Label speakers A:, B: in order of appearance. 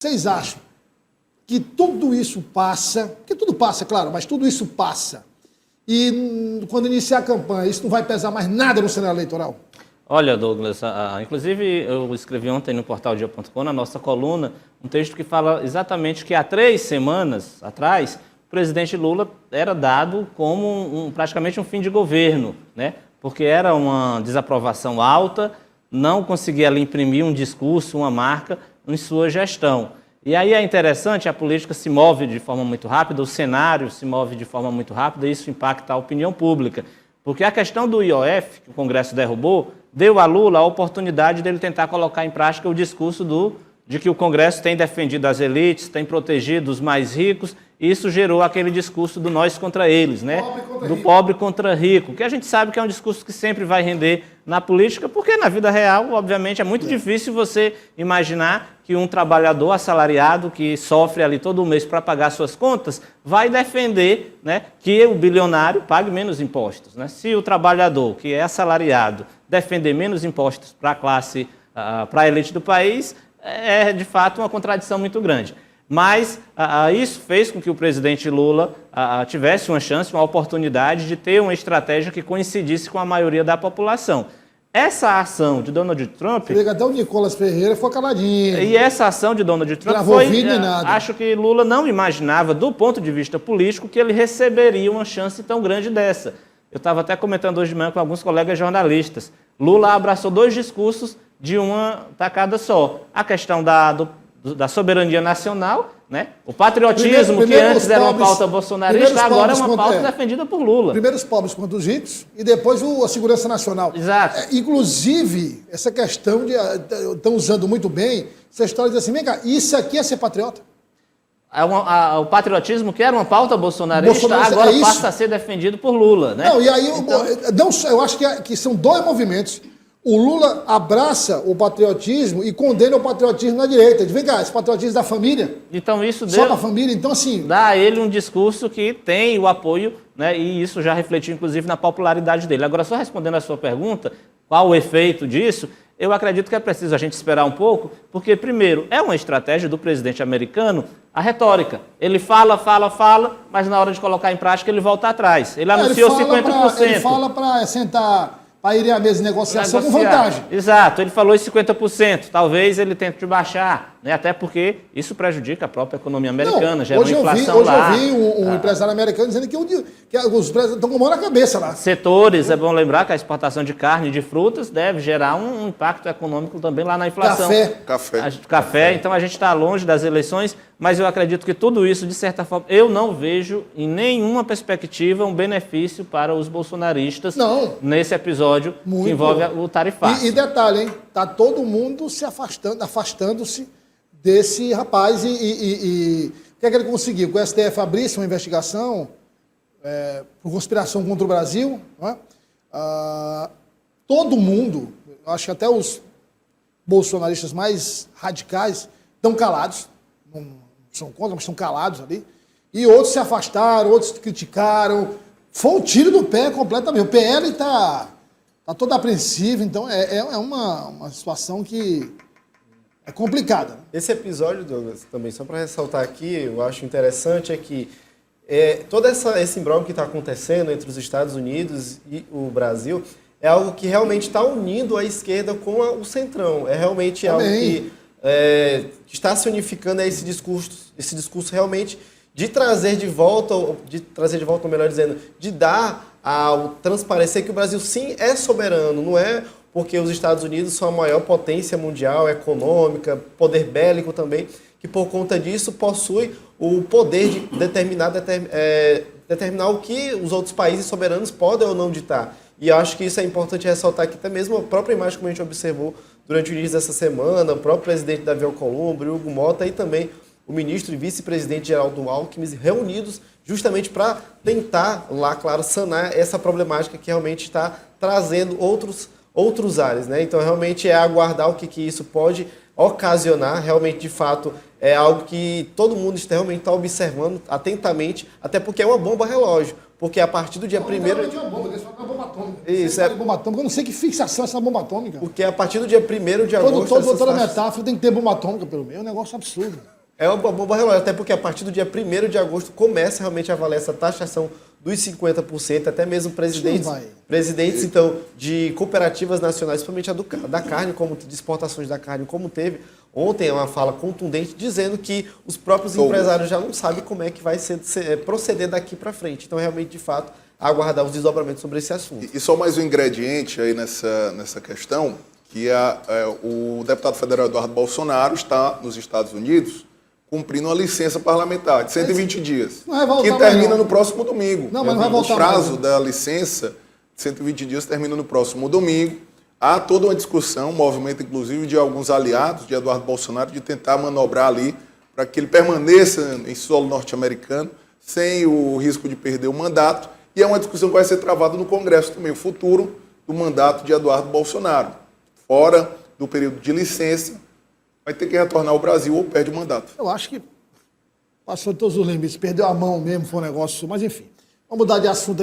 A: Vocês acham que tudo isso passa, porque tudo passa, claro, mas tudo isso passa, e quando iniciar a campanha, isso não vai pesar mais nada no cenário eleitoral?
B: Olha, Douglas, inclusive eu escrevi ontem no portal Dia.com, na nossa coluna, um texto que fala exatamente que há 3 semanas atrás, o presidente Lula era dado como praticamente um fim de governo, né? Porque era uma desaprovação alta, não conseguia ali imprimir um discurso, uma marca em sua gestão. E aí é interessante, a política se move de forma muito rápida, o cenário se move de forma muito rápida e isso impacta a opinião pública. Porque a questão do IOF, que o Congresso derrubou, deu a Lula a oportunidade dele tentar colocar em prática o discurso de que o Congresso tem defendido as elites, tem protegido os mais ricos, e isso gerou aquele discurso do nós contra eles, né? Do pobre contra rico, que a gente sabe que é um discurso que sempre vai render na política, porque na vida real, obviamente, é muito difícil você imaginar que um trabalhador assalariado que sofre ali todo mês para pagar suas contas vai defender, né, que o bilionário pague menos impostos, né? Se o trabalhador que é assalariado defender menos impostos para a classe, para a elite do país, é de fato uma contradição muito grande. Mas isso fez com que o presidente Lula tivesse uma chance, uma oportunidade de ter uma estratégia que coincidisse com a maioria da população. Essa ação de Donald Trump...
A: Até o Nicolas Ferreira foi caladinho.
B: E essa ação de Donald Trump acho que Lula não imaginava, do ponto de vista político, que ele receberia uma chance tão grande dessa. Eu estava até comentando hoje de manhã com alguns colegas jornalistas. Lula abraçou 2 discursos de uma tacada só. A questão da soberania nacional, né? O patriotismo, que antes era uma pauta bolsonarista, agora é uma pauta defendida por Lula.
A: Primeiro os pobres contra os ricos e depois a segurança nacional.
B: Exato.
A: Inclusive, essa questão de... Estão usando muito bem essa história de assim, vem cá, isso aqui é ser patriota?
B: O patriotismo, que era uma pauta bolsonarista, agora passa a ser defendido por Lula, né?
A: Não, e aí
B: então...
A: eu acho que são 2 movimentos. O Lula abraça o patriotismo e condena o patriotismo na direita. Vem cá, esse patriotismo da família.
B: Então isso
A: só para a família, então assim...
B: Dá a ele um discurso que tem o apoio, né? E isso já refletiu, inclusive, na popularidade dele. Agora, só respondendo a sua pergunta, qual o efeito disso, eu acredito que é preciso a gente esperar um pouco, porque, primeiro, é uma estratégia do presidente americano a retórica. Ele fala, mas na hora de colocar em prática ele volta atrás. Ele anunciou 50%.
A: Ele fala para sentar... para ir à mesa de negociação com vantagem.
B: Exato, ele falou em 50%. Talvez ele tente baixar, né? Até porque isso prejudica a própria economia americana, gera uma inflação lá.
A: Hoje eu vi um empresário americano dizendo que os preços estão com a mão na cabeça lá.
B: Setores, é bom lembrar que a exportação de carne e de frutas deve gerar um impacto econômico também lá na inflação. Café. Então a gente está longe das eleições, mas eu acredito que tudo isso, de certa forma, eu não vejo em nenhuma perspectiva um benefício para os bolsonaristas nesse episódio que envolve o tarifaço.
A: E detalhe, hein? Está todo mundo se afastando-se desse rapaz e o que é que ele conseguiu? Que o STF abrisse uma investigação por conspiração contra o Brasil, não é? Todo mundo, acho que até os bolsonaristas mais radicais estão calados, não são contra, mas estão calados ali, e outros se afastaram, outros criticaram, foi um tiro no pé completamente. O PL está todo apreensivo, então é uma situação que é complicada.
C: Esse episódio, Douglas, também, só para ressaltar aqui, eu acho interessante é que todo esse imbróglio que está acontecendo entre os Estados Unidos e o Brasil é algo que realmente está unindo a esquerda com o centrão. É realmente algo que está se unificando, esse discurso realmente de trazer de volta, melhor dizendo, de dar ao transparecer que o Brasil sim é soberano, não é porque os Estados Unidos são a maior potência mundial, econômica, poder bélico também, que por conta disso possui o poder de determinar o que os outros países soberanos podem ou não ditar. E eu acho que isso é importante ressaltar aqui, até mesmo a própria imagem que a gente observou durante o início dessa semana, o próprio presidente Davi Alcolumbre, Hugo Mota e também o ministro e vice-presidente Geraldo Alckmin reunidos justamente para tentar lá, claro, sanar essa problemática que realmente está trazendo outros ares, né? Então, realmente é aguardar o que isso pode ocasionar. Realmente, de fato, é algo que todo mundo realmente está observando atentamente, até porque é uma bomba relógio. Porque a partir do dia 1º...
A: É uma bomba atômica.
C: Isso,
A: Bomba atômica. Eu não sei que fixação é essa bomba atômica.
C: porque a partir do dia 1º de agosto...
A: Todo doutor da
C: essas
A: metáfora tem que ter bomba atômica pelo meio. É um negócio absurdo.
C: É uma bomba relógio, até porque a partir do dia 1º de agosto começa realmente a valer essa taxação dos 50%, até mesmo presidentes então, de cooperativas nacionais, principalmente a da carne, como de exportações da carne, como teve ontem uma fala contundente dizendo que os próprios empresários já não sabem como é que vai proceder daqui para frente. Então, realmente, de fato, aguardar os desdobramentos sobre esse assunto.
D: E só mais um ingrediente aí nessa questão, que o deputado federal Eduardo Bolsonaro está nos Estados Unidos cumprindo uma licença parlamentar de 120 dias,
A: não vai voltar
D: que
A: mais,
D: termina
A: não.
D: no próximo domingo.
A: Não, mas não vai voltar
D: O prazo
A: mais, não.
D: da licença de 120 dias termina no próximo domingo. Há toda uma discussão, um movimento inclusive de alguns aliados de Eduardo Bolsonaro de tentar manobrar ali para que ele permaneça em solo norte-americano sem o risco de perder o mandato. E é uma discussão que vai ser travada no Congresso também, o futuro do mandato de Eduardo Bolsonaro. Fora do período de licença, vai ter que retornar ao Brasil ou perde o mandato.
A: Eu acho que passou todos os limites. Perdeu a mão mesmo, foi um negócio... Mas, enfim. Vamos mudar de assunto.